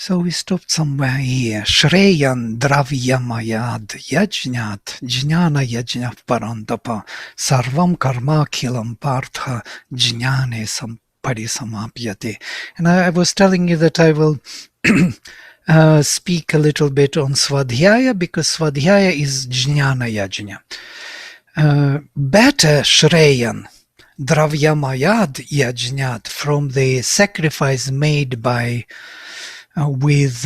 So we stopped somewhere here. Shreyan dravyamayad yajnat jnana yajna parantapa sarvam karma kilam partha jnane parisamapyate. And I was telling you that I will speak a little bit on Swadhyaya, because Swadhyaya is jnana yajna. Better Shreyan dravyamayad yajnat, from the sacrifice made by with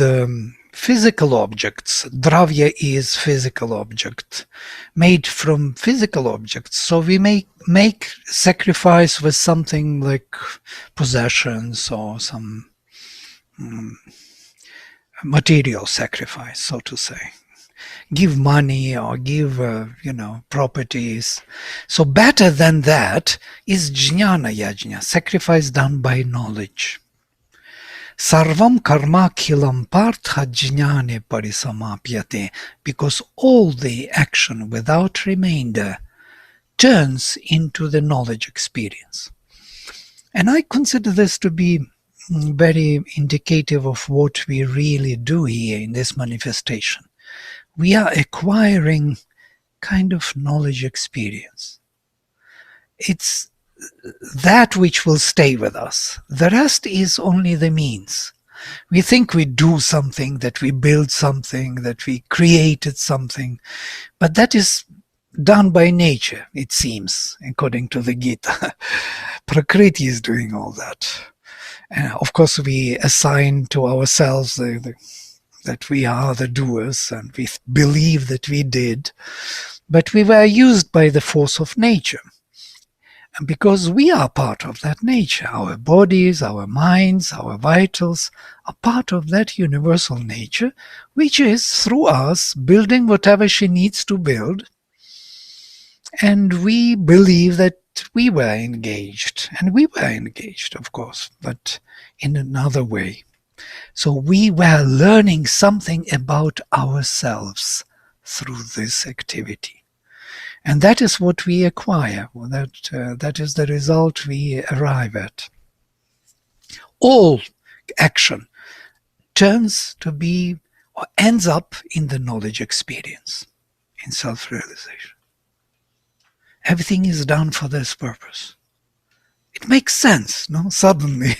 physical objects. Dravya is physical object, made from physical objects. So we make sacrifice with something like possessions or some material sacrifice, so to say. Give money or give, properties. So better than that is jnana yajna, sacrifice done by knowledge. Sarvam karma kilam partha jnane parisamapyate, because all the action without remainder turns into the knowledge experience. And I consider this to be very indicative of what we really do here in this manifestation. We are acquiring kind of knowledge experience. It's that which will stay with us. The rest is only the means. We think we do something, that we build something, that we created something, but that is done by nature, it seems, according to the Gita. Prakriti is doing all that. And of course, we assign to ourselves that we are the doers, and we believe that we did, but we were used by the force of nature. And because we are part of that nature, our bodies, our minds, our vitals are part of that universal nature, which is, through us, building whatever she needs to build. And we believe that we were engaged. And we were engaged, of course, but in another way. So we were learning something about ourselves through this activity. And that is what we acquire. That is the result we arrive at. All action turns to be, or ends up in the knowledge experience, in self-realization. Everything is done for this purpose. It makes sense, no? Suddenly,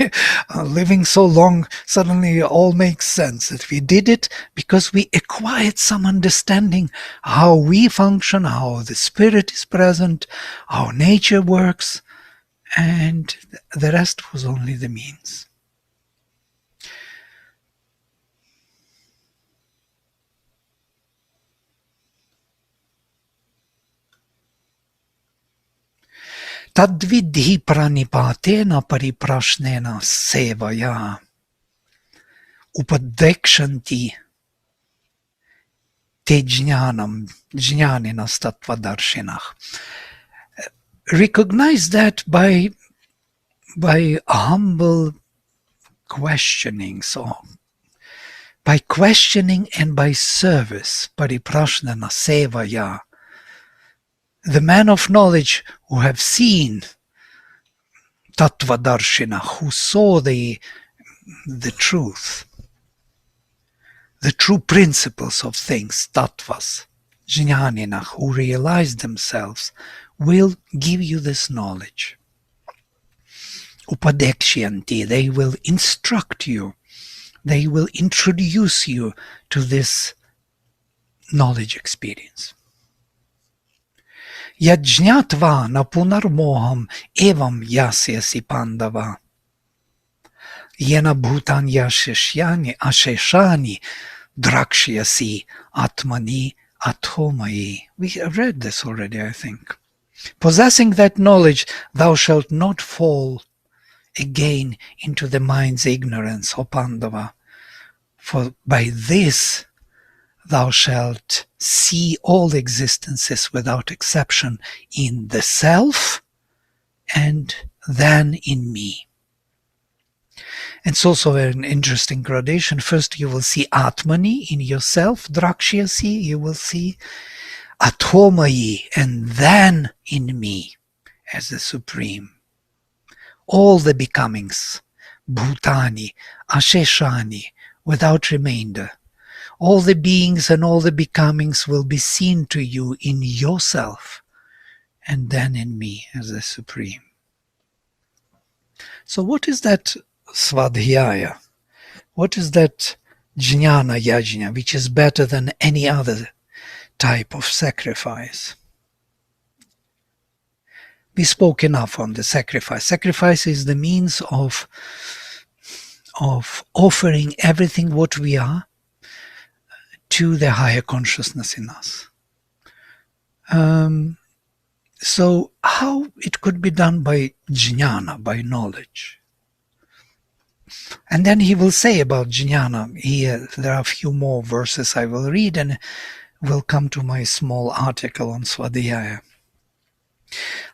living so long, suddenly all makes sense that we did it because we acquired some understanding how we function, how the spirit is present, how nature works, and the rest was only the means. Tadvidhi pranipatena pariprashnena sevaya upadekshanti te jnanam jnaninas tattvadarshinah. Recognize that by humble questioning, so by questioning and by service, pariprashnena sevaya. The man of knowledge who have seen Tattvadarshina, who saw the truth, the true principles of things, tattvas, jnanina, who realize themselves, will give you this knowledge. Upadekshyanti, they will instruct you, they will introduce you to this knowledge experience. Yajñatva napunarmoham evam yasyasi pandava. Yena bhutanya sheshyani asheshani drakshyasi atmani athomai. We have read this already, I think. Possessing that knowledge, thou shalt not fall again into the mind's ignorance, O Pandava. For by this thou shalt see all existences without exception in the self and then in me. It's also an interesting gradation. First you will see Atmani in yourself, Drakshyasi, you will see Athomai, and then in me as the Supreme. All the becomings, Bhutani, Asheshani, without remainder. All the beings and all the becomings will be seen to you in yourself, and then in me as the Supreme. So what is that Swadhyaya? What is that Jnana Yajna, which is better than any other type of sacrifice? We spoke enough on the sacrifice. Sacrifice is the means of offering everything what we are to the higher consciousness in us. So how it could be done by jnana, by knowledge? And then he will say about jnana, here there are a few more verses I will read and will come to my small article on Swadhyaya.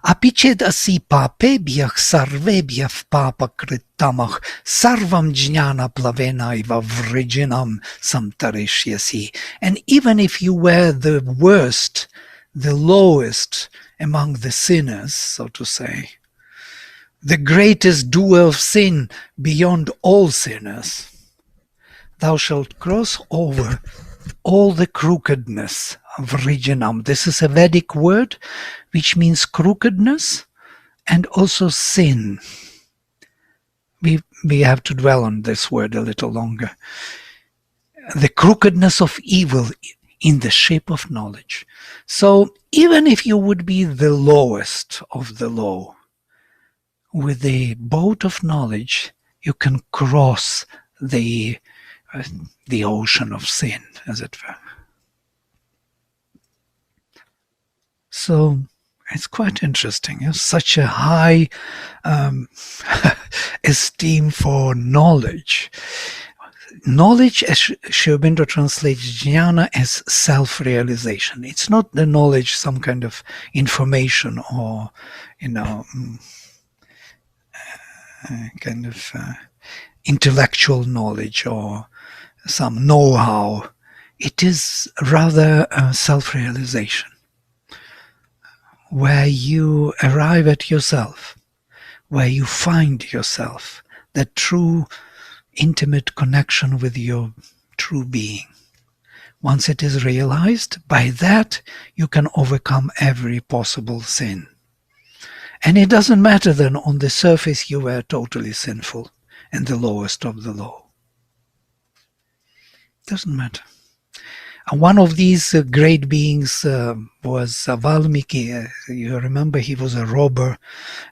Apiched asi papebhyah sarvebhyah papakritamah sarvam jnana plavena iva vrijinam samtarishyasi. And even if you were the worst, the lowest among the sinners, so to say, the greatest doer of sin beyond all sinners, thou shalt cross over all the crookedness of vrijinam. This is a Vedic word which means crookedness and also sin. We have to dwell on this word a little longer. The crookedness of evil in the shape of knowledge. So even if you would be the lowest of the low, with the boat of knowledge, you can cross the ocean of sin, as it were. So it's quite interesting. Such a high esteem for knowledge. Knowledge, as Sri Aurobindo translates jnana as self-realization. It's not the knowledge, some kind of information or, kind of intellectual knowledge or some know-how. It is rather self-realization, where you arrive at yourself, where you find yourself, that true intimate connection with your true being. Once it is realized, by that you can overcome every possible sin. And it doesn't matter then on the surface you were totally sinful and the lowest of the low. Doesn't matter. And one of these great beings was Valmiki. You remember he was a robber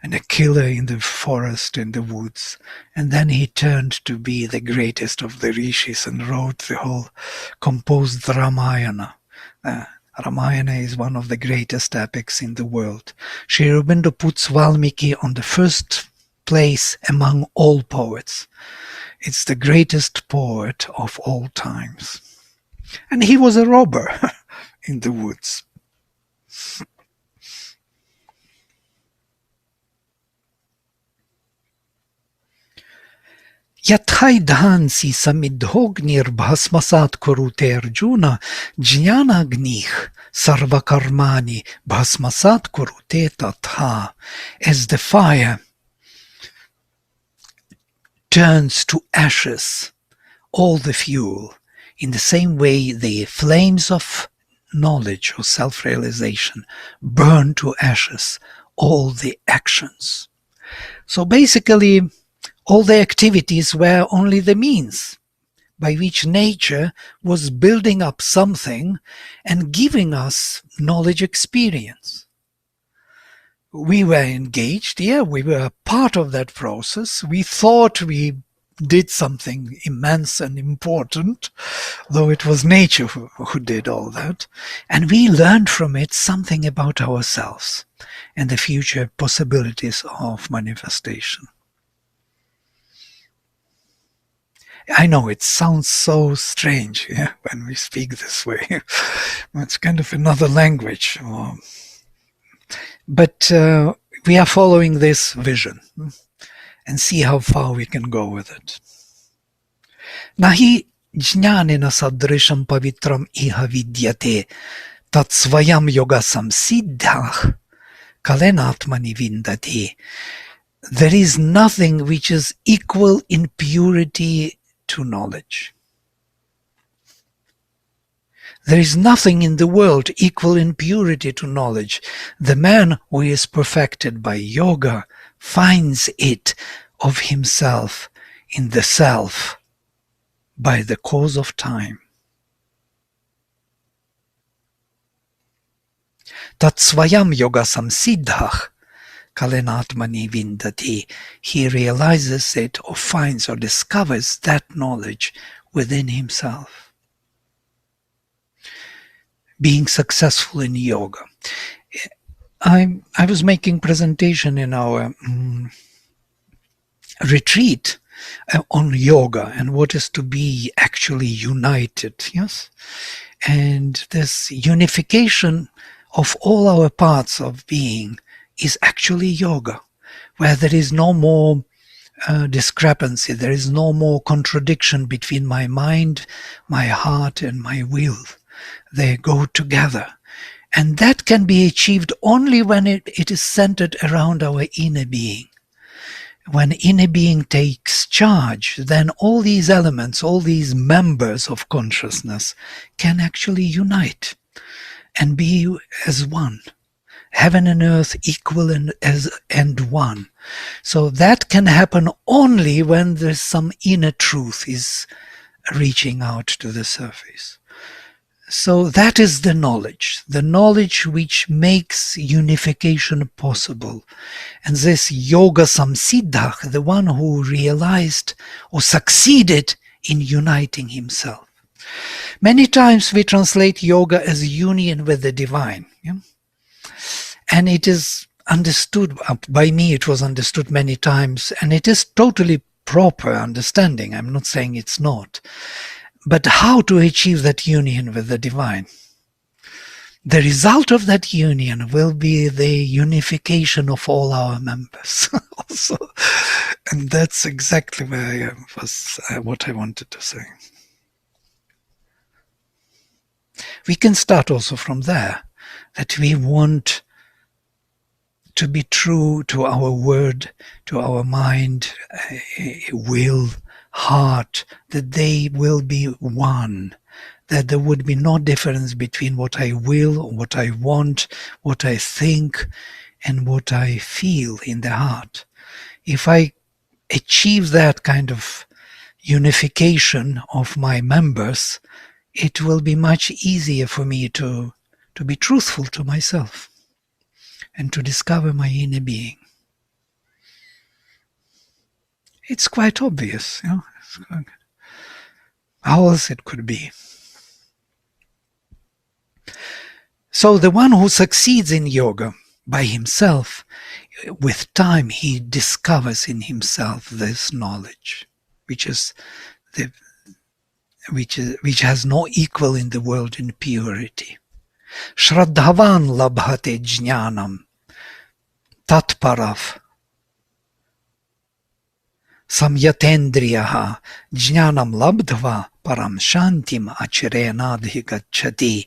and a killer in the forest, in the woods. And then he turned to be the greatest of the rishis and wrote the whole composed Ramayana. Ramayana is one of the greatest epics in the world. Sri Aurobindo puts Valmiki on the first place among all poets. It's the greatest poet of all times. And he was a robber in the woods. Yathai dhansi samidhognir bhasmasat kurute Arjuna jnanagnih sarvakarmani bhasmasat kurute tatha. As the fire turns to ashes all the fuel, in the same way the flames of knowledge or self-realization burn to ashes all the actions. So basically, all the activities were only the means by which nature was building up something and giving us knowledge experience. We were engaged, we were part of that process. We thought we did something immense and important, though it was nature who did all that. And we learned from it something about ourselves and the future possibilities of manifestation. I know it sounds so strange when we speak this way. It's kind of another language. But we are following this vision and see how far we can go with it. Nahi jnanena sadrisham pavitram iha vidyate tat svayam yogasam siddhah kalenatmani vindati. There is nothing which is equal in purity to knowledge. There is nothing in the world equal in purity to knowledge. The man who is perfected by yoga finds it of himself in the self by the cause of time. Tat svayam yoga samsiddhah kalenatmani vindati. He realizes it or finds or discovers that knowledge within himself. Being successful in yoga. I was making presentation in our retreat on yoga and what is to be actually united, yes? And this unification of all our parts of being is actually yoga, where there is no more discrepancy, there is no more contradiction between my mind, my heart, and my will. They go together. And that can be achieved only when it is centered around our inner being. When inner being takes charge, then all these elements, all these members of consciousness can actually unite and be as one. Heaven and earth equal and one. So that can happen only when there's some inner truth is reaching out to the surface. So that is the knowledge which makes unification possible. And this yoga samsiddhah, the one who realized or succeeded in uniting himself. Many times we translate yoga as union with the divine. Yeah? And it is understood, by me it was understood many times, and it is totally proper understanding. I'm not saying it's not. But how to achieve that union with the divine? The result of that union will be the unification of all our members. Also, and that's exactly where what I wanted to say. We can start also from there, that we want to be true to our word, to our mind, will, heart, that they will be one, that there would be no difference between what I will, what I want, what I think, and what I feel in the heart. If I achieve that kind of unification of my members, it will be much easier for me to be truthful to myself and to discover my inner being. It's quite obvious, you know. How else it could be? So the one who succeeds in yoga by himself, with time he discovers in himself this knowledge, which has no equal in the world in purity. Shraddhavan labhate jnanam tatparav samyatendriyaha jnanam labdhva param shantim achirenadhi gacchati.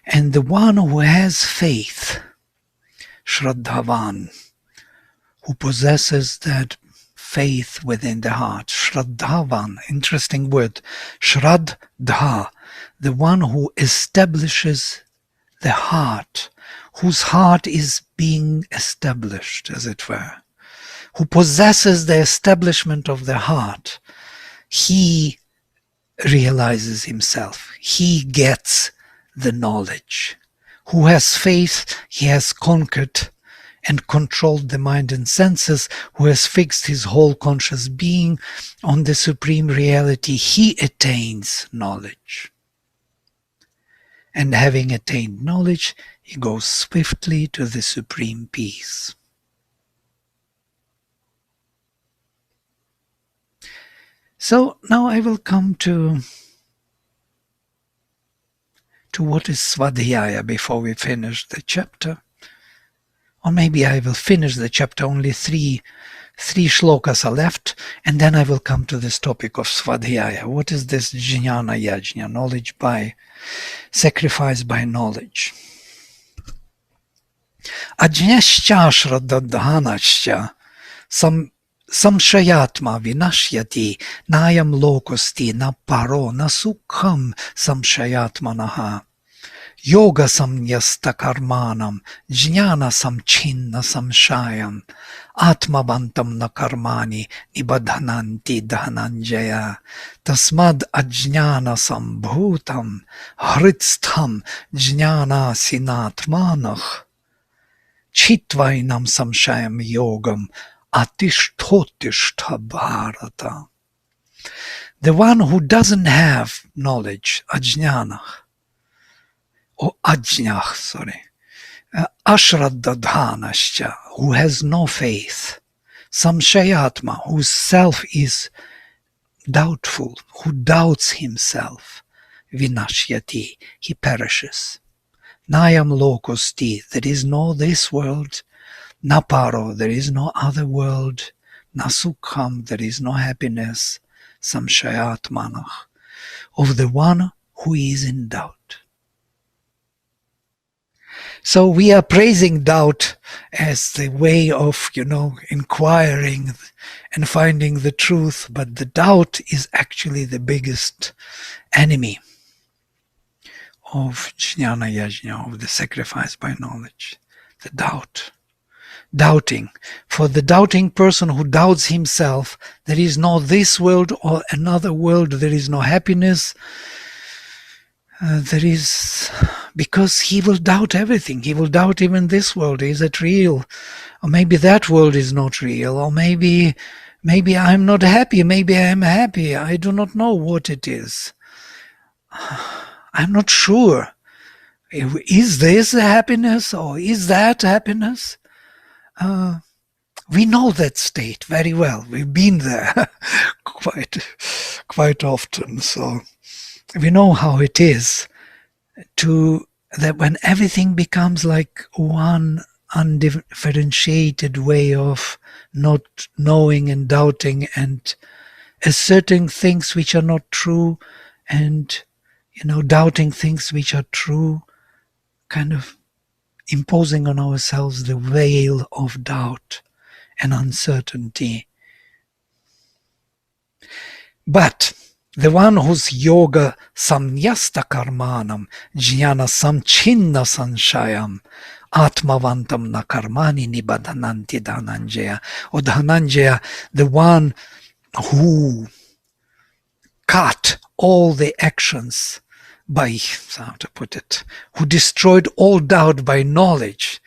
And the one who has faith, Shraddhavan, who possesses that faith within the heart, Shraddhavan, interesting word, Shraddha, the one who establishes the heart, whose heart is being established, as it were, who possesses the establishment of the heart, he realizes himself, he gets the knowledge. Who has faith, he has conquered and controlled the mind and senses, who has fixed his whole conscious being on the supreme reality, he attains knowledge. And having attained knowledge, he goes swiftly to the supreme peace. So now I will come to what is Swadhyaya before we finish the chapter. Or maybe I will finish the chapter, only three shlokas are left, and then I will come to this topic of Swadhyaya. What is this jnana yajna, knowledge by, sacrifice by knowledge? Ajnascha shraddadhanascha samshayatma vinashyati nayam lokosti na paro na sukham samshayatmanaha. Yoga samyasta karmanam jnana samchinna samshayam atmavantam na karmani nibadhananti dhananjaya tasmad ajnana sambhutam hritstham jnana sinatmanah chitvainam samshayam yogam atishthotishta bharata. The one who doesn't have knowledge, ajnana, or ajnah, ashraddadhanascha, who has no faith, samshayatma, whose self is doubtful, who doubts himself, vinashyati, he perishes. Nayam lokosti, there is no this world, naparo, there is no other world, nasukham, there is no happiness, samshayatmanah, of the one who is in doubt. So we are praising doubt as the way of, inquiring and finding the truth, but the doubt is actually the biggest enemy of jnana yajna, of the sacrifice by knowledge. The doubt. Doubting. For the doubting person who doubts himself, there is no this world or another world, there is no happiness. There is, because he will doubt everything. He will doubt even this world. Is it real? Or maybe that world is not real. Or maybe I'm not happy. Maybe I am happy. I do not know what it is. I'm not sure. Is this happiness or is that happiness? We know that state very well. We've been there quite often. So we know how it is that when everything becomes like one undifferentiated way of not knowing and doubting and asserting things which are not true and doubting things which are true, kind of imposing on ourselves the veil of doubt and uncertainty. But the one whose yoga samyasta karmanam jnana samchinna sanshayam atmavantam na karmani nibadhananti dhananjaya, or dhananjaya, the one who cut all the actions by, how to put it, who destroyed all doubt by knowledge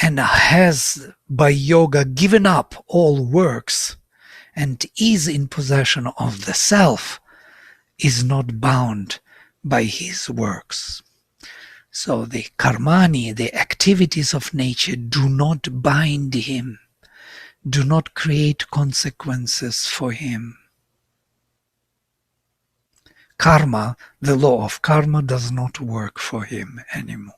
and has by yoga given up all works and is in possession of the self, is not bound by his works. So the karmani, the activities of nature, do not bind him, do not create consequences for him. Karma, the law of karma, does not work for him anymore.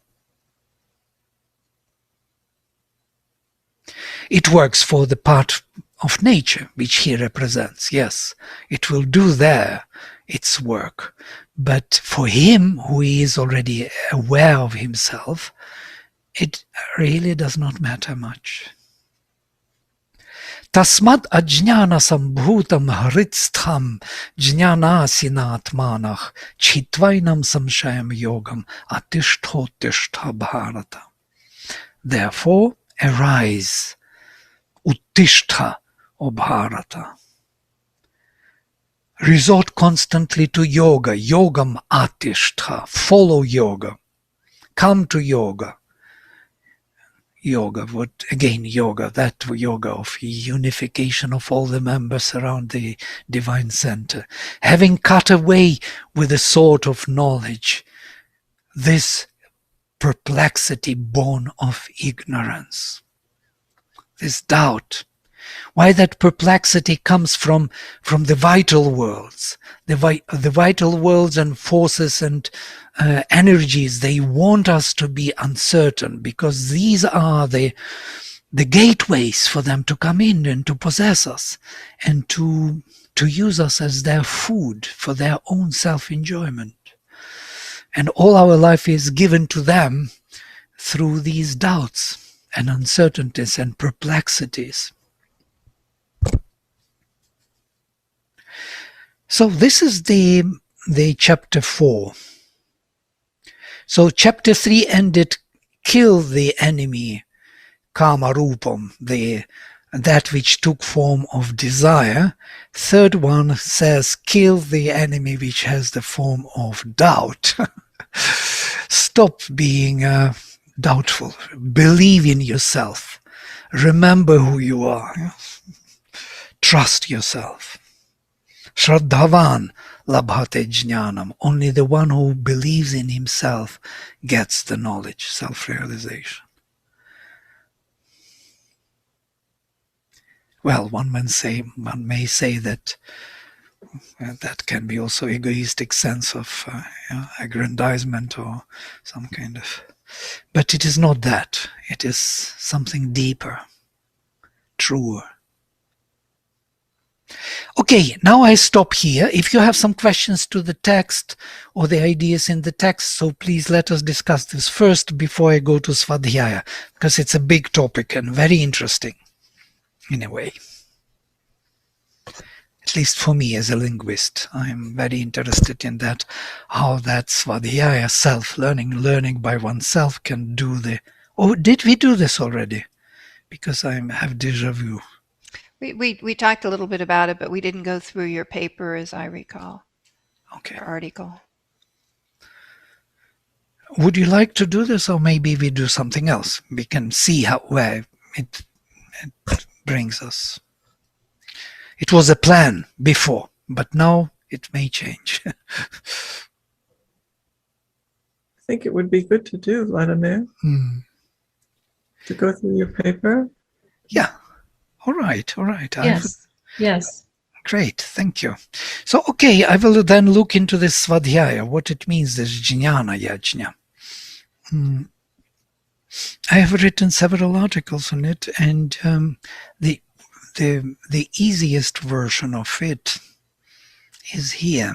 It works for the part of nature which he represents. Yes, it will do there its work. But for him, who is already aware of himself, it really does not matter much. Tasmat ajnana sambhutam hritstham jnana sinatmanah chitvainam samshayam yogam atishthotishta bharata. Therefore, arise, uttishtha, O Bharata. Resort constantly to yoga, yogam atishtha, follow yoga, come to yoga. Yoga, that yoga of unification of all the members around the divine center. Having cut away with the sword of knowledge this perplexity born of ignorance, this doubt. Why that perplexity comes from the vital worlds. The vital worlds and forces and energies, they want us to be uncertain because these are the gateways for them to come in and to possess us and to use us as their food for their own self-enjoyment. And all our life is given to them through these doubts and uncertainties and perplexities. So this is the chapter 4. So chapter 3 ended, kill the enemy, kama rupam, that which took form of desire. Third one says, kill the enemy which has the form of doubt. Stop being doubtful. Believe in yourself. Remember who you are. Trust yourself. Shraddhavan labhate jnanam. Only the one who believes in himself gets the knowledge, self-realization. Well, one may say that that can be also egoistic sense of aggrandizement or some kind of... But it is not that. It is something deeper, truer. Okay, now I stop here. If you have some questions to the text or the ideas in the text, so please let us discuss this first before I go to Swadhyaya, because it's a big topic and very interesting in a way. At least for me as a linguist, I'm very interested in that, how that Swadhyaya, self-learning by oneself can do the... Oh, did we do this already? Because I have déjà vu. We talked a little bit about it, but we didn't go through your paper, as I recall. Okay. Your article. Would you like to do this, or maybe we do something else? We can see where it brings us. It was a plan before, but now it may change. I think it would be good to do, Vladimir, to go through your paper. Yeah. All right. Yes. Great, thank you. So, okay, I will then look into this Swadhyaya, what it means, this Jnana Yajna. I have written several articles on it, and the easiest version of it is here.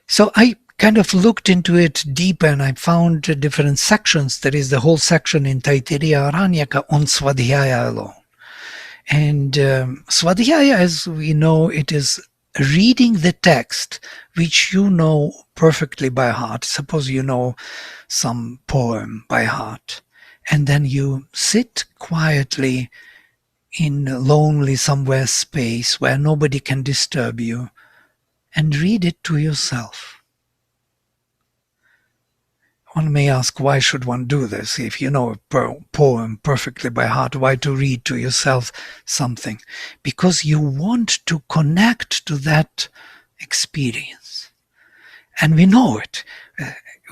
So I kind of looked into it deeper, and I found different sections. There is the whole section in Taittiriya Aranyaka on Swadhyaya alone. And Swadhyaya, as we know, it is reading the text which you know perfectly by heart. Suppose you know some poem by heart, and then you sit quietly in lonely somewhere space where nobody can disturb you and read it to yourself. One may ask, why should one do this? If you know a poem perfectly by heart, why to read to yourself something? Because you want to connect to that experience. And we know it.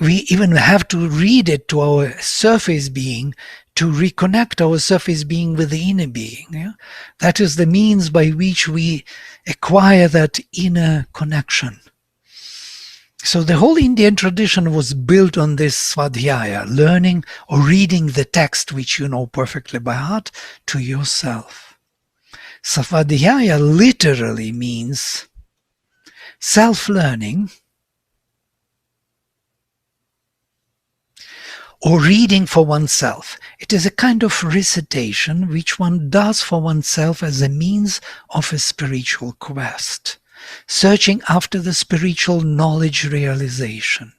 We even have to read it to our surface being to reconnect our surface being with the inner being. Yeah? That is the means by which we acquire that inner connection. So the whole Indian tradition was built on this Swadhyaya, learning or reading the text which you know perfectly by heart to yourself. Swadhyaya literally means self-learning or reading for oneself. It is a kind of recitation which one does for oneself as a means of a spiritual quest, searching after the spiritual knowledge realization.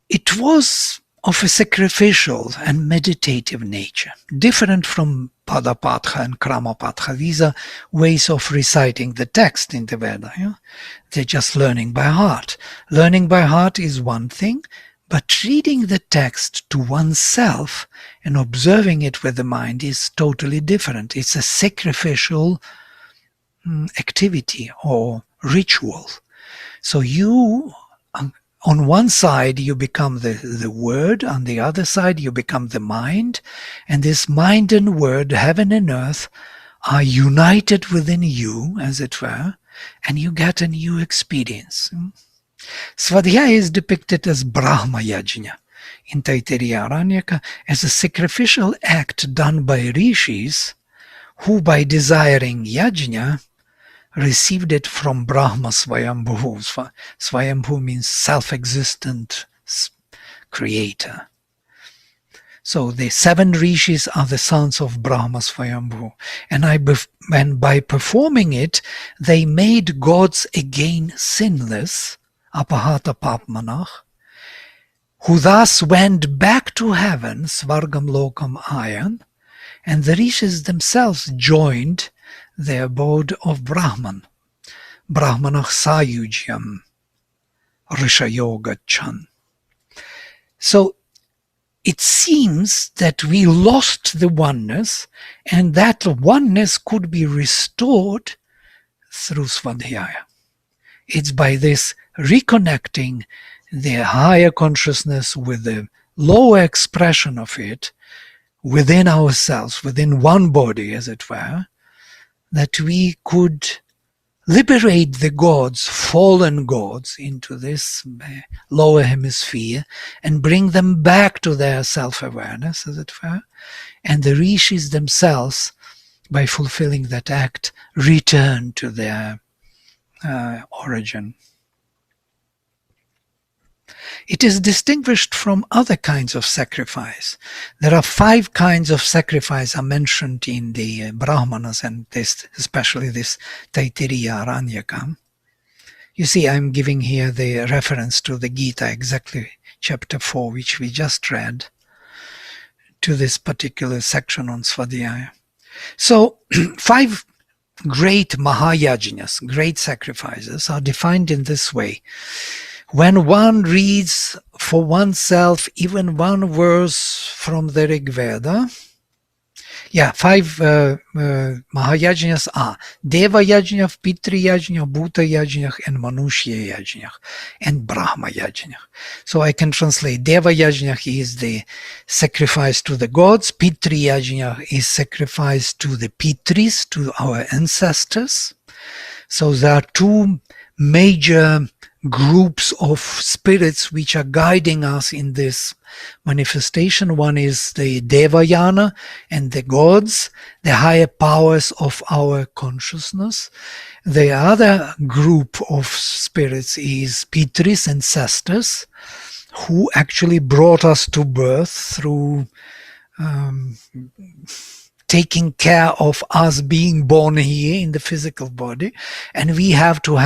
It was of a sacrificial and meditative nature, different from Padapatha and Kramapatha. These are ways of reciting the text in the Veda. Yeah? They're just learning by heart. Learning by heart is one thing, but reading the text to oneself and observing it with the mind is totally different. It's a sacrificial activity or ritual. So you, on one side, you become the word, on the other side, you become the mind, and this mind and word, heaven and earth, are united within you, as it were, and you get a new experience. Swadhyaya is depicted as Brahma Yajna in Taittiriya Aranyaka as a sacrificial act done by rishis who, by desiring yajna, received it from Brahma Swayambhu. Swayambhu means self-existent creator. So the 7 rishis are the sons of Brahma Swayambhu. And by performing it, they made gods again sinless, apahata papmanach, who thus went back to heaven, Svargam Lokam Ayan, and the rishis themselves joined the abode of Brahman, Brahmanach Sayujyam, Rishayoga Chan. So it seems that we lost the oneness, and that oneness could be restored through Swadhyaya. It's by this reconnecting the higher consciousness with the lower expression of it within ourselves, within one body, as it were, that we could liberate the gods, fallen gods, into this lower hemisphere and bring them back to their self-awareness, as it were. And the rishis themselves, by fulfilling that act, return to their origin. It is distinguished from other kinds of sacrifice. There are 5 kinds of sacrifice are mentioned in the Brahmanas, and this, especially this Taittiriya Aranyaka. You see, I'm giving here the reference to the Gita, exactly chapter 4, which we just read, to this particular section on Swadhyaya. So 5 great Mahayajnas, great sacrifices, are defined in this way. When one reads for oneself even one verse from the Rig Veda, 5 Mahayajnas are Deva Yajna, Pitri Yajna, Bhuta Yajna, and Manushya Yajna, and Brahma Yajna. So I can translate. Deva Yajna is the sacrifice to the gods. Pitri Yajna is sacrifice to the Pitris, to our ancestors. So there are 2 major groups of spirits which are guiding us in this manifestation. One is the Devayana and the gods, the higher powers of our consciousness. The other group of spirits is Pitris, ancestors, who actually brought us to birth through taking care of us being born here in the physical body, and we have to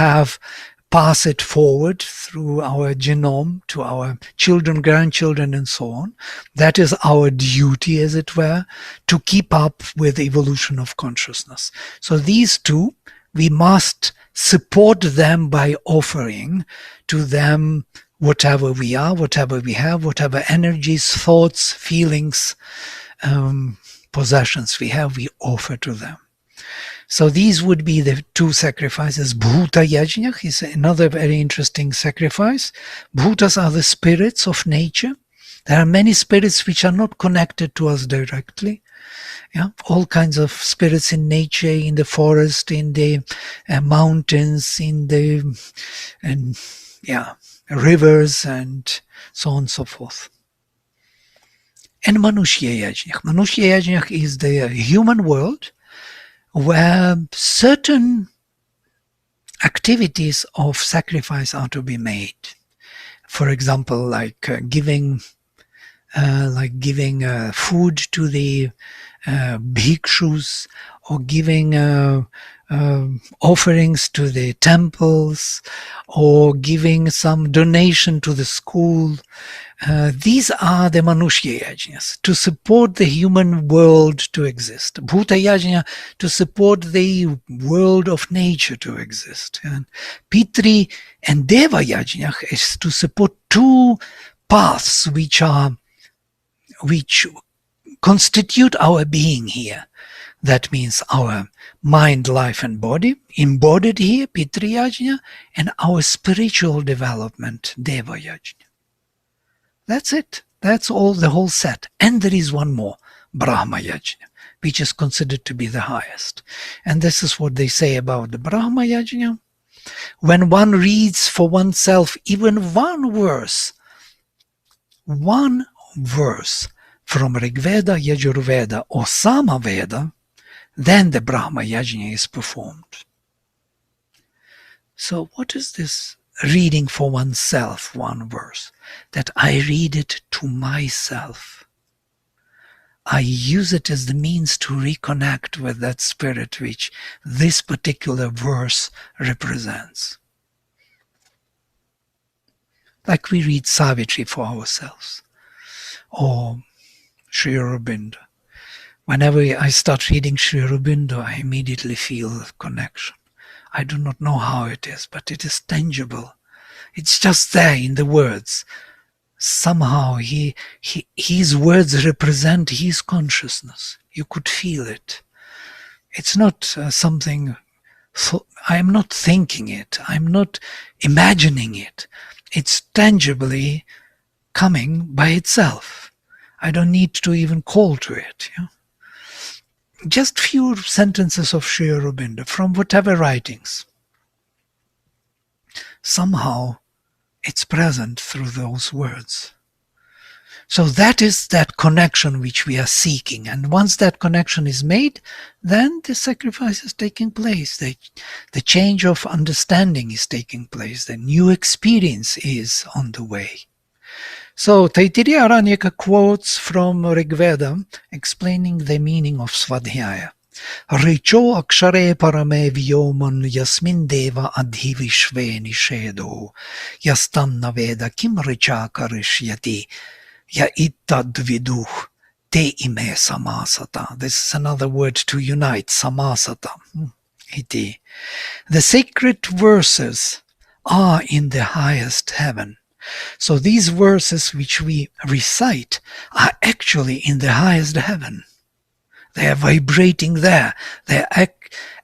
pass it forward through our genome to our children, grandchildren, and so on. That is our duty, as it were, to keep up with the evolution of consciousness. So these 2, we must support them by offering to them whatever we are, whatever we have, whatever energies, thoughts, feelings, possessions we have, we offer to them. So these would be the 2 sacrifices. Bhuta Yajna is another very interesting sacrifice. Bhutas are the spirits of nature. There are many spirits which are not connected to us directly. All kinds of spirits in nature, in the forest, in the mountains, in the rivers, and so on and so forth. And Manushya Yajna. Manushya Yajna is the human world, where certain activities of sacrifice are to be made. For example, like giving food to the bhikshus, or giving offerings to the temples, or giving some donation to the school. These are the Manushya Yajnas, to support the human world to exist. Bhuta Yajna, to support the world of nature to exist. And Pitri and Deva Yajna is to support 2 paths which constitute our being here. That means our mind, life, and body, embodied here, Pitri Yajna, and our spiritual development, Deva Yajna. That's it. That's all, the whole set. And there is one more, Brahma Yajna, which is considered to be the highest. And this is what they say about the Brahma Yajna. When one reads for oneself even one verse from Rigveda, Yajurveda, or Samaveda, then the Brahma Yajna is performed. So what is this reading for oneself one verse? That I read it to myself. I use it as the means to reconnect with that spirit which this particular verse represents. Like we read Savitri for ourselves, or Sri Aurobindo. Whenever I start reading Sri Aurobindo, I immediately feel a connection. I do not know how it is, but it is tangible. It's just there in the words. Somehow his words represent his consciousness. You could feel it. It's not something, I am not thinking it. I'm not imagining it. It's tangibly coming by itself. I don't need to even call to it. You know? Just few sentences of Sri Aurobindo from whatever writings. Somehow it's present through those words. So that is that connection which we are seeking. And once that connection is made, then the sacrifice is taking place. The change of understanding is taking place. The new experience is on the way. So Taittiriya Aranyaka quotes from Rigveda explaining the meaning of Swadhyaya. Richo akshare parame vyomon yasmin deva adhivishve nishedo yastanna veda kim richa karishyati ya ittad viduh te ime samasata. This is another word to unite, samasata. Iti. The sacred verses are in the highest heaven. So these verses which we recite are actually in the highest heaven. They are vibrating there. They are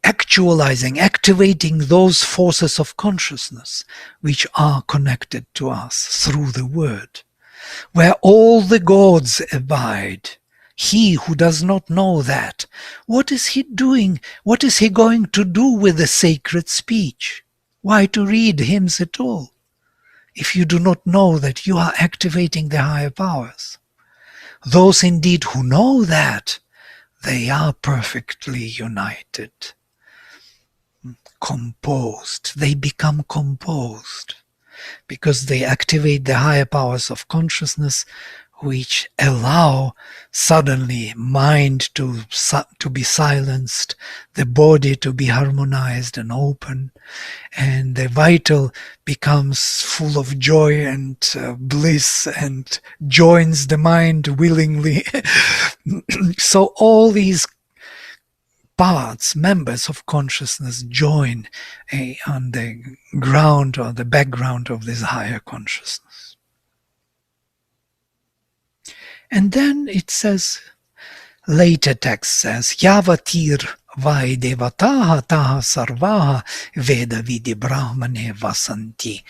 actualizing, activating those forces of consciousness which are connected to us through the word. Where all the gods abide. He who does not know that, what is he doing? What is he going to do with the sacred speech? Why to read hymns at all? If you do not know that you are activating the higher powers. Those indeed who know that, they are perfectly united, composed. They become composed because they activate the higher powers of consciousness which allow suddenly mind to be silenced, the body to be harmonized and open, and the vital becomes full of joy and bliss and joins the mind willingly. So all these parts, members of consciousness join on the ground or the background of this higher consciousness. And then it says, later text says, Yavatir vai devataha taha sarvaha veda vidi brahmane vasanti.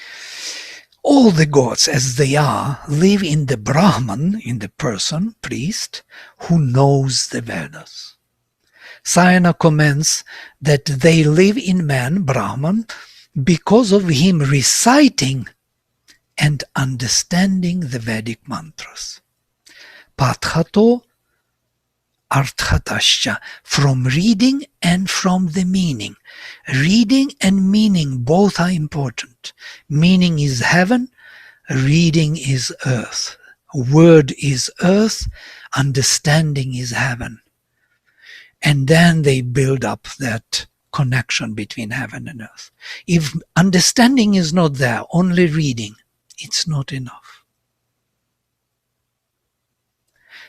All the gods as they are live in the Brahman, in the person, priest, who knows the Vedas. Sayana comments that they live in man, Brahman, because of him reciting and understanding the Vedic mantras. Pathato arthatascha, from reading and from the meaning. Reading and meaning both are important. Meaning is heaven, reading is earth. Word is earth, understanding is heaven. And then they build up that connection between heaven and earth. If understanding is not there, only reading, it's not enough.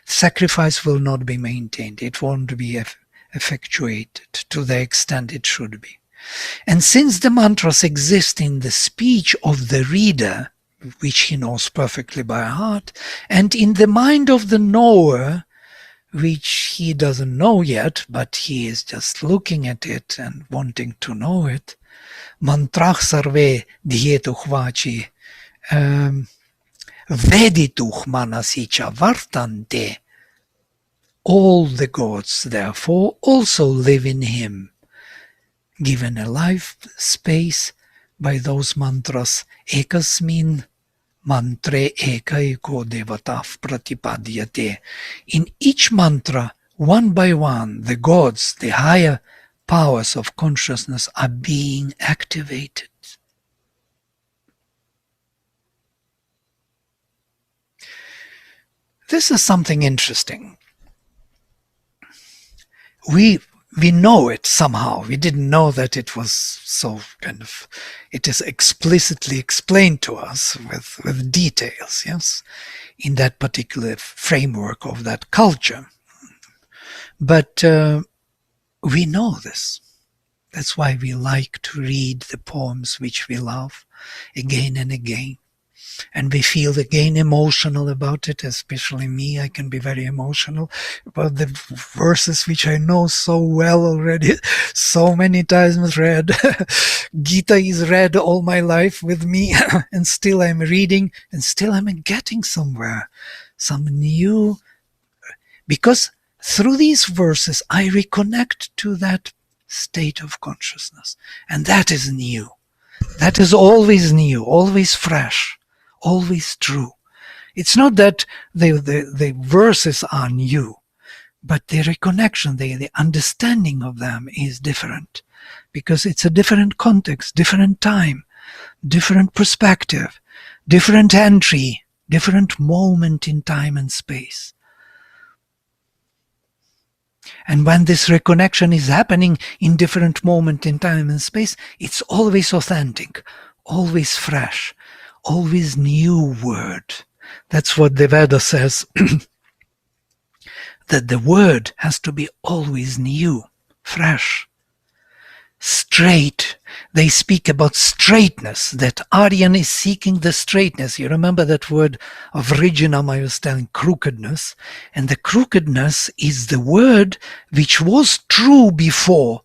Sacrifice will not be maintained. It won't be effectuated to the extent it should be. And since the mantras exist in the speech of the reader, which he knows perfectly by heart, and in the mind of the knower, which he doesn't know yet, but he is just looking at it and wanting to know it, mantrach sarve dietuch vachi vedituch manasicha vartante. All the gods, therefore, also live in him, given a life space by those mantras, ekasmin mantre ekaiko devatav pratipadyate. In each mantra, one by one, the gods, the higher powers of consciousness are being activated. This is something interesting. we know it somehow. We didn't know that it was so kind of, it is explicitly explained to us with details, yes, in that particular framework of that culture. But we know this. That's why we like to read the poems which we love again and again. And we feel again emotional about it, especially me. I can be very emotional about the verses which I know so well already, so many times read. Gita is read all my life with me, and still I'm reading, and still I'm getting somewhere, some new, because through these verses I reconnect to that state of consciousness, and that is new. That is always new, always fresh, always true. It's not that the verses are new, but the reconnection, the understanding of them is different, because it's a different context, different time, different perspective, different entry, different moment in time and space. And when this reconnection is happening in different moment in time and space, it's always authentic, always fresh, always new word. That's what the Veda says, that the word has to be always new, fresh, straight. They speak about straightness, that Aryan is seeking the straightness. You remember that word of originum I was telling, crookedness. And the crookedness is the word which was true before,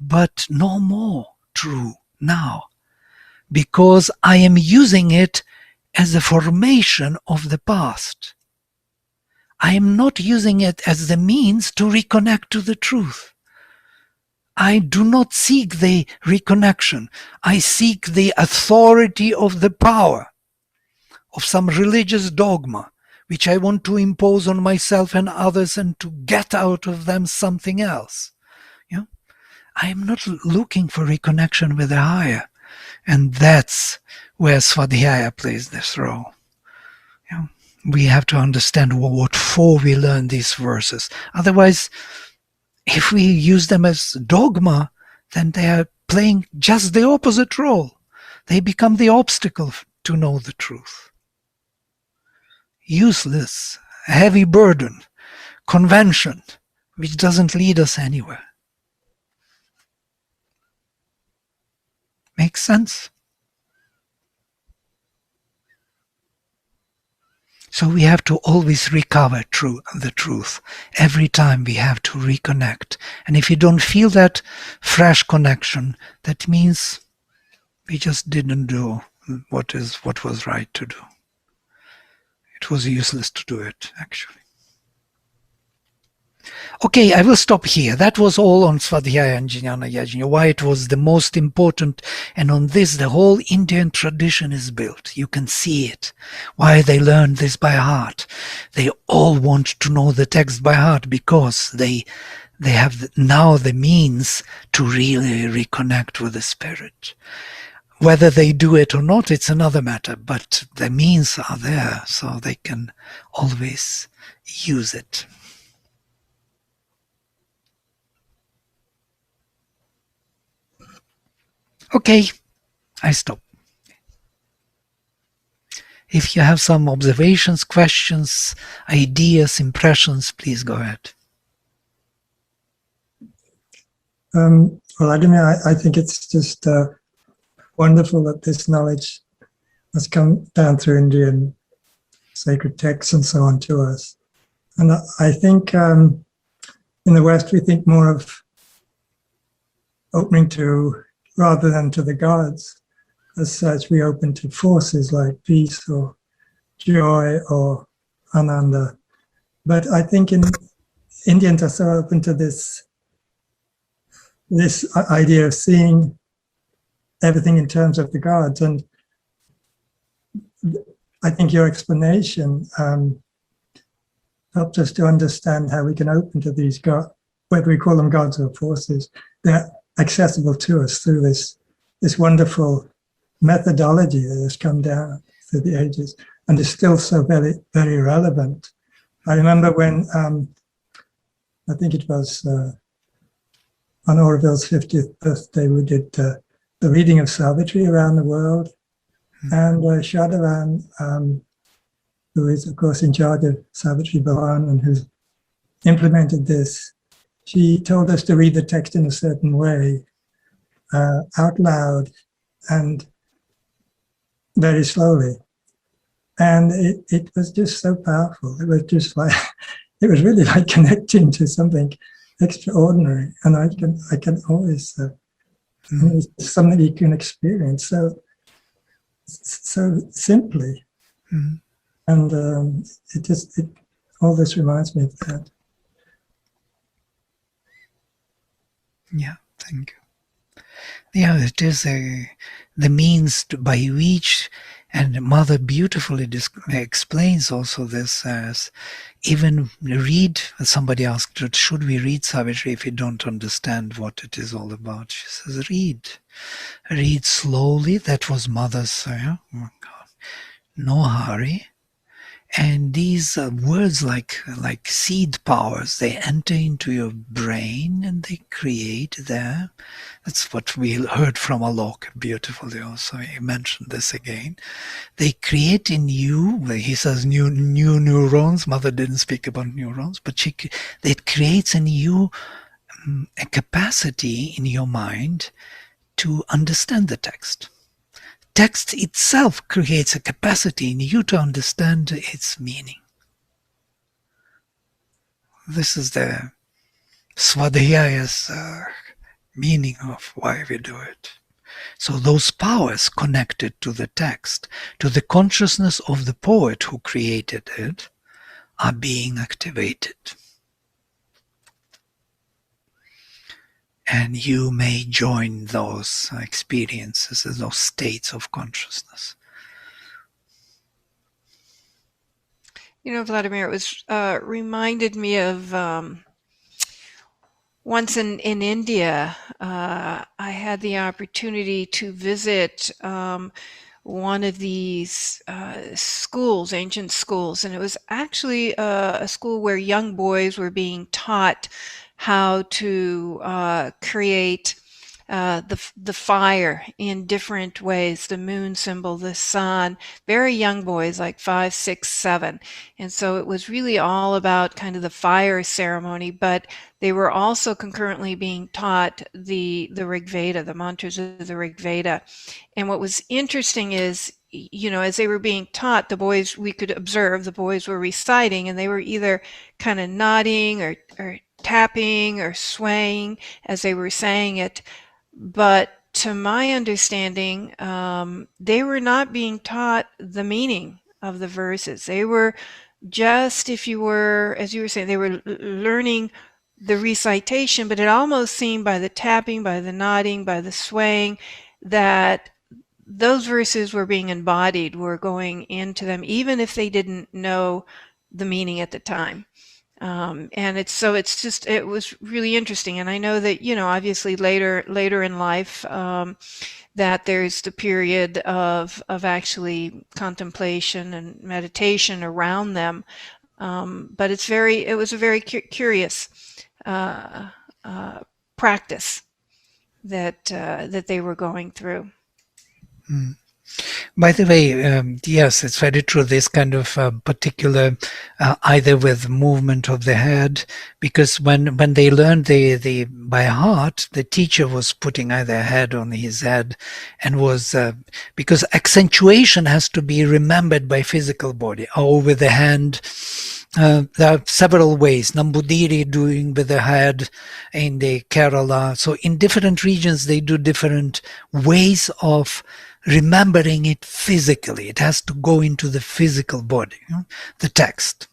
but no more true now, because I am using it as a formation of the past. I am not using it as the means to reconnect to the truth. I do not seek the reconnection. I seek the authority of the power of some religious dogma, which I want to impose on myself and others, and to get out of them something else. Yeah? I am not looking for reconnection with the higher. And that's where Swadhyaya plays this role. Yeah? We have to understand what for we learn these verses. Otherwise, if we use them as dogma, then they are playing just the opposite role. They become the obstacle to know the truth. Useless, heavy burden, convention, which doesn't lead us anywhere. Makes sense? So we have to always recover the truth. Every time we have to reconnect. And if you don't feel that fresh connection, that means we just didn't do what was right to do. It was useless to do it, actually. Okay, I will stop here. That was all on Swadhyaya and Jnana Yajna, why it was the most important, and on this the whole Indian tradition is built. You can see it, why they learned this by heart. They all want to know the text by heart, because they have now the means to really reconnect with the spirit. Whether they do it or not, it's another matter, but the means are there, so they can always use it. Okay, I stop. If you have some observations, questions, ideas, impressions, please go ahead. Vladimir, I think it's just wonderful that this knowledge has come down through Indian sacred texts and so on to us. And I think in the West we think more of opening to, rather than to the gods. As such, we open to forces like peace or joy or ananda. But I think Indians are so open to this idea of seeing everything in terms of the gods. And I think your explanation helped us to understand how we can open to these gods, whether we call them gods or forces. They're accessible to us through this wonderful methodology that has come down through the ages and is still so very, very relevant. I remember when I think it was on Auroville's 50th birthday, we did the reading of Savitri around the world. And Shadavan, who is, of course, in charge of Savitri Bhavan and who's implemented this, she told us to read the text in a certain way, out loud and very slowly. And it was just so powerful. It was just like, it was really like connecting to something extraordinary. And I can always, it's something you can experience so simply. And it all this reminds me of that. Yeah, thank you. Yeah, it is the means by which, and Mother beautifully explains also this as even read, somebody asked, should we read Savitri if we don't understand what it is all about? She says, read slowly. That was Mother's, no hurry. And these words like seed powers, they enter into your brain and they create there. That's what we heard from Alok beautifully also. He mentioned this again. They create in you, he says new neurons. Mother didn't speak about neurons, but it creates in you a capacity in your mind to understand the text. Text itself creates a capacity in you to understand its meaning. This is the Swadhyaya's meaning of why we do it. So those powers connected to the text, to the consciousness of the poet who created it, are being activated. And you may join those experiences, those states of consciousness. You know, Vladimir, it was reminded me of once in India, I had the opportunity to visit one of these schools, ancient schools, and it was actually a school where young boys were being taught how to create the fire in different ways, the moon symbol, the sun, very young boys, like 5, 6, 7. And so it was really all about kind of the fire ceremony, but they were also concurrently being taught the Rig Veda, the mantras of the Rig Veda. And what was interesting is, you know, as they were being taught, the boys, we could observe the boys were reciting, and they were either kind of nodding or tapping or swaying as they were saying it. But to my understanding, they were not being taught the meaning of the verses. They were just, if you were, as you were saying, they were learning the recitation, but it almost seemed by the tapping, by the nodding, by the swaying, that those verses were being embodied, were going into them, even if they didn't know the meaning at the time. And it was really interesting. And I know that, you know, obviously later in life, that there's the period of actually contemplation and meditation around them. But it was a very curious practice that they were going through. By the way, yes, it's very true. This kind of particular, either with movement of the head, because when they learned the by heart, the teacher was putting either a head on his head, and was because accentuation has to be remembered by physical body or with the hand. There are several ways. Nambudiri doing with the head in the Kerala. So in different regions, they do different ways of remembering it physically. It has to go into the physical body, you know, the text.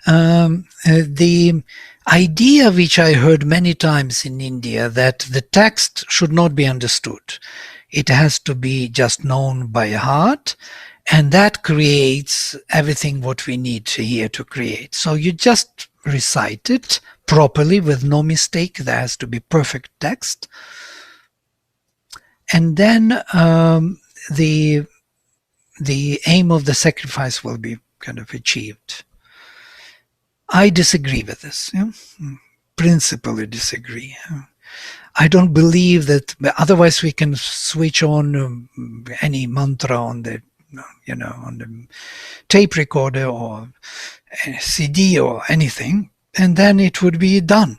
The idea which I heard many times in India, that the text should not be understood. It has to be just known by heart, and that creates everything what we need here to create. So you just recite it properly with no mistake. There has to be perfect text. And then the aim of the sacrifice will be kind of achieved. I disagree with this. Yeah? Principally disagree. I don't believe that. Otherwise, we can switch on any mantra on the, on the tape recorder or a CD or anything, and then it would be done.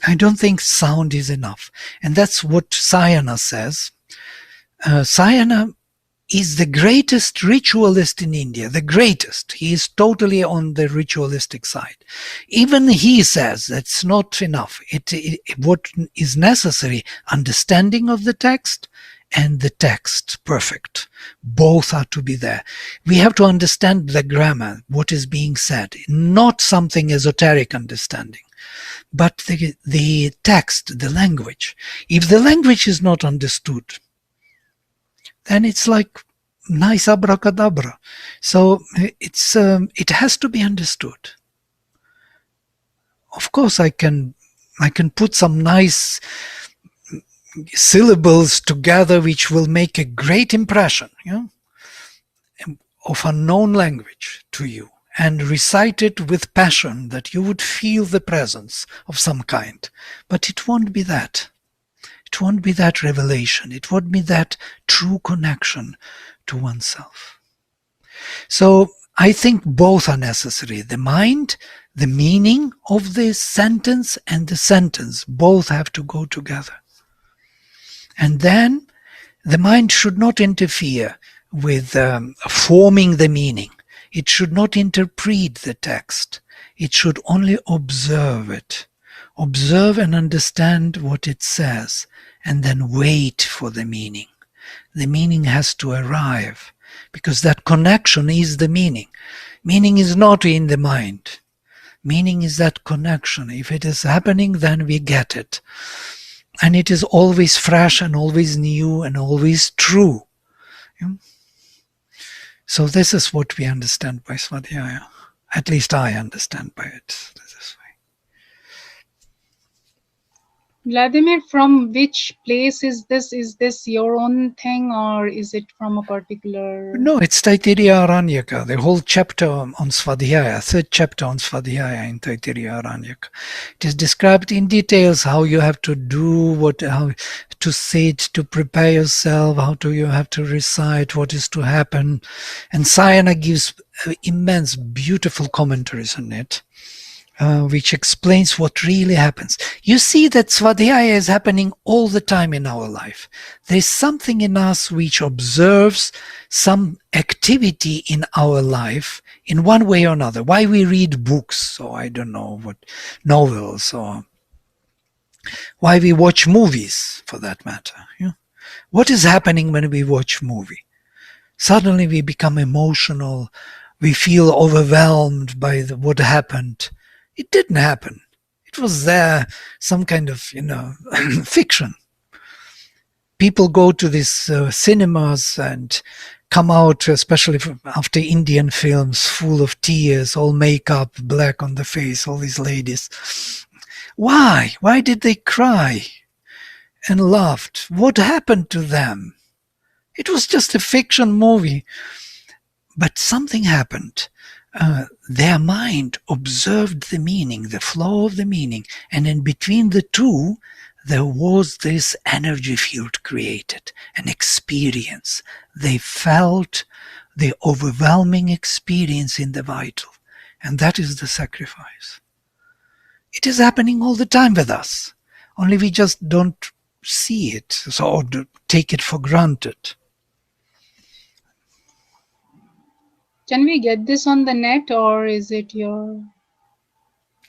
I don't think sound is enough, and that's what Sayana says. Sayana is the greatest ritualist in India, the greatest. He is totally on the ritualistic side. Even he says that's not enough. What is necessary, understanding of the text and the text perfect. Both are to be there. We have to understand the grammar, what is being said, not something esoteric understanding, but the text, the language. If the language is not understood, then it's like nice abracadabra. So it has to be understood. Of course, I can put some nice syllables together which will make a great impression, of a known language to you, and recite it with passion that you would feel the presence of some kind. But it won't be that. It won't be that revelation. It won't be that true connection to oneself. So I think both are necessary. The mind, the meaning of the sentence, and the sentence, both have to go together. And then the mind should not interfere with forming the meaning. It should not interpret the text. It should only observe it. Observe and understand what it says, and then wait for the meaning. The meaning has to arrive, because that connection is the meaning. Meaning is not in the mind. Meaning is that connection. If it is happening, then we get it. And it is always fresh and always new and always true. So this is what we understand by Swadhyaya. At least I understand by it this way. Vladimir, from which place is this? Is this your own thing, or is it from a particular... No, it's Taittiriya Aranyaka, the whole chapter on Swadhyaya, third chapter on Swadhyaya in Taittiriya Aranyaka. It is described in details how you have to do, how to sit, to prepare yourself, you have to recite, what is to happen. And Sayana gives immense, beautiful commentaries on it. Which explains what really happens. You see that Swadhyaya is happening all the time in our life. There's something in us which observes some activity in our life in one way or another. Why we read books, or I don't know what, novels, or why we watch movies, for that matter. What is happening when we watch movie? Suddenly we become emotional. We feel overwhelmed by what happened. It didn't happen. It was there, some kind of, fiction. People go to these cinemas and come out, especially after Indian films, full of tears, all makeup, black on the face, all these ladies. Why? Why did they cry and laughed? What happened to them? It was just a fiction movie. But something happened. Their mind observed the meaning, the flow of the meaning, and in between the two, there was this energy field created, an experience. They felt the overwhelming experience in the vital, and that is the sacrifice. It is happening all the time with us, only we just don't see it, or take it for granted. Can we get this on the net, or is it your...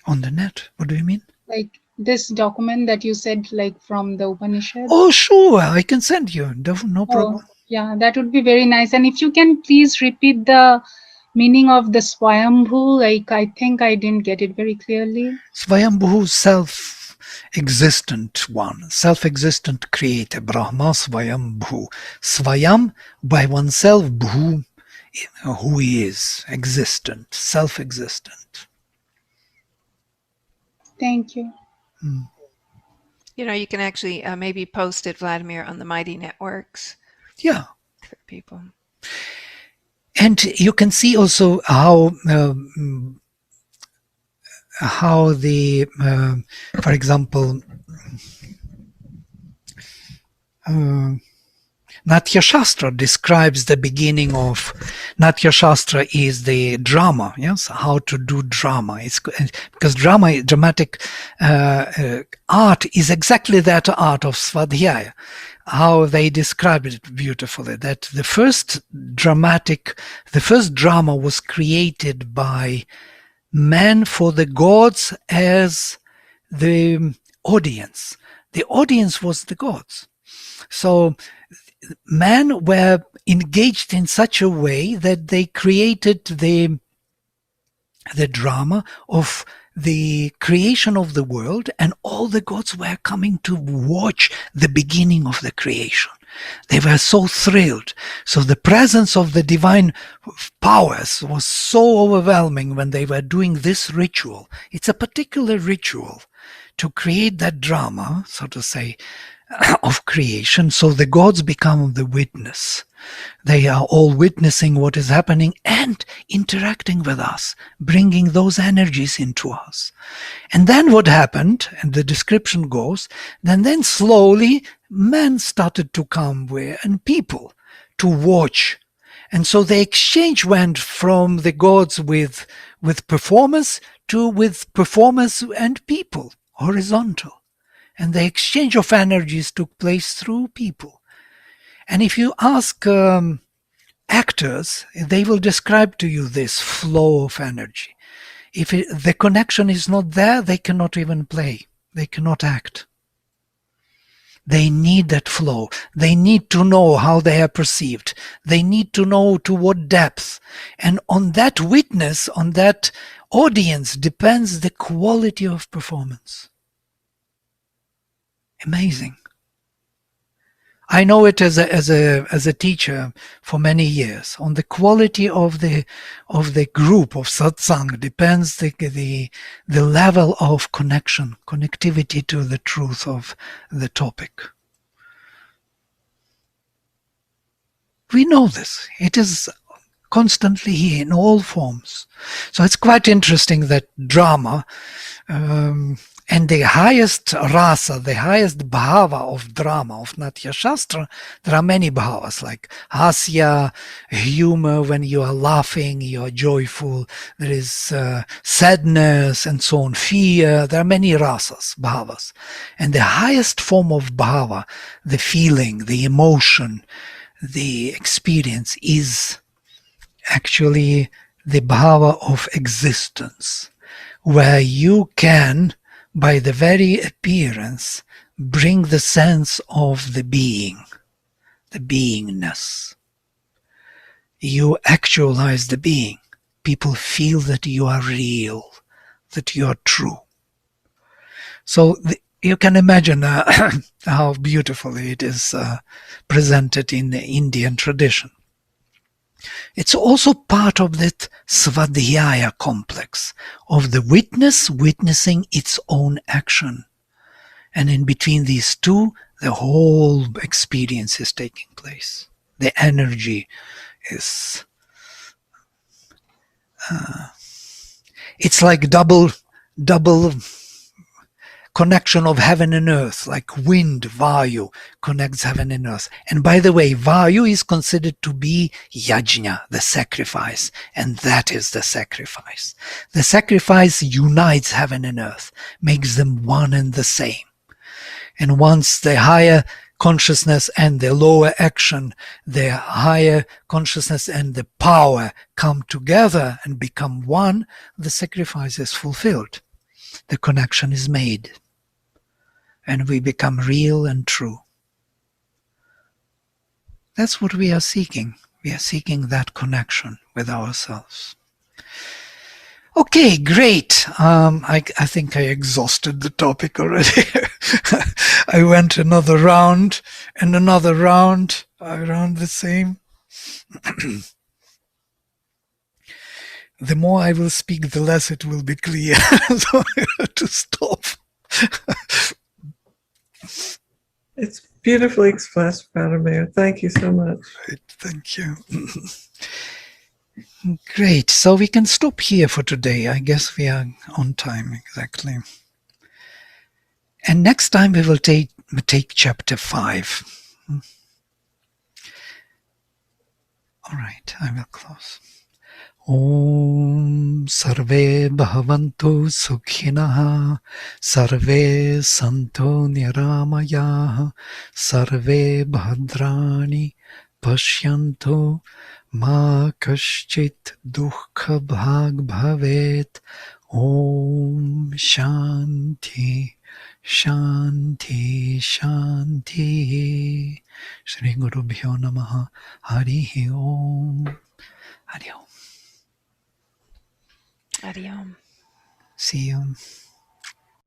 On the net? What do you mean? Like this document that you said, like from the Upanishad? Oh, sure. I can send you. No problem. Yeah, that would be very nice. And if you can please repeat the meaning of the Swayambhu, like I think I didn't get it very clearly. Swayambhu, self-existent one, self-existent creator, Brahma Swayambhu. Swayam, by oneself, Bhu, who he is, existent, self-existent. Thank you. You can actually maybe post it, Vladimir, on the Mighty Networks. Yeah. For people. And you can see also how how the, for example, Natya Shastra describes the beginning of Natya Shastra is the drama, yes, how to do drama. It's because dramatic art is exactly that art of Swadhyaya. How they describe it beautifully, that the first drama was created by man for the gods as the audience. The audience was the gods. So men were engaged in such a way that they created the drama of the creation of the world, and all the gods were coming to watch the beginning of the creation. They were so thrilled. So the presence of the divine powers was so overwhelming when they were doing this ritual. It's a particular ritual to create that drama, so to say, of creation. So the gods become the witness. They are all witnessing what is happening and interacting with us, bringing those energies into us. And then what happened, and the description goes, then slowly men started to come and people to watch. And so the exchange went from the gods with performers to with performers and people, horizontal. And the exchange of energies took place through people. And if you ask actors, they will describe to you this flow of energy. If the connection is not there, they cannot even play. They cannot act. They need that flow. They need to know how they are perceived. They need to know to what depth. And on that witness, on that audience, depends the quality of performance. Amazing. I know it as a teacher for many years. On the quality of the group of satsang depends the level of connectivity to the truth of the topic. We know this. It is constantly here in all forms. So it's quite interesting that drama and the highest rasa, the highest bhava of drama, of Natya Shastra, there are many bhavas like hasya, humor, when you are laughing, you are joyful. There is sadness and so on, fear. There are many rasas, bhavas. And the highest form of bhava, the feeling, the emotion, the experience is actually the bhava of existence, where you can, by the very appearance, bring the sense of the being, the beingness. You actualize the being. People feel that you are real, that you are true. So you can imagine how beautifully it is presented in the Indian tradition. It's also part of that Swadhyaya complex of the witness witnessing its own action. And in between these two, the whole experience is taking place. The energy is... it's like double connection of heaven and earth, like wind, Vayu, connects heaven and earth. And by the way, Vayu is considered to be yajna, the sacrifice, and that is the sacrifice. The sacrifice unites heaven and earth, makes them one and the same. And once the higher consciousness and the lower action, the higher consciousness and the power come together and become one, the sacrifice is fulfilled. The connection is made. And we become real and true. That's what we are seeking. We are seeking that connection with ourselves. Okay, great. I think I exhausted the topic already. I went another round and another round around the same. The more I will speak, the less it will be clear. So I have to stop. It's beautifully expressed, Vladimir. Thank you so much. Thank you. Great. So we can stop here for today. I guess we are on time exactly. And next time we will take chapter 5. All right, I will close. Om Sarve Bhavantu Sukhinah Sarve Santo Niramayah Sarve Bhadrani Pashyantu Ma Kaschit Dukkha Bhag Bhavet. Om Shanti Shanti Shanti. Shri Guru Bhyo Namaha. Hari Om. Hari Om. Adi Om. See you.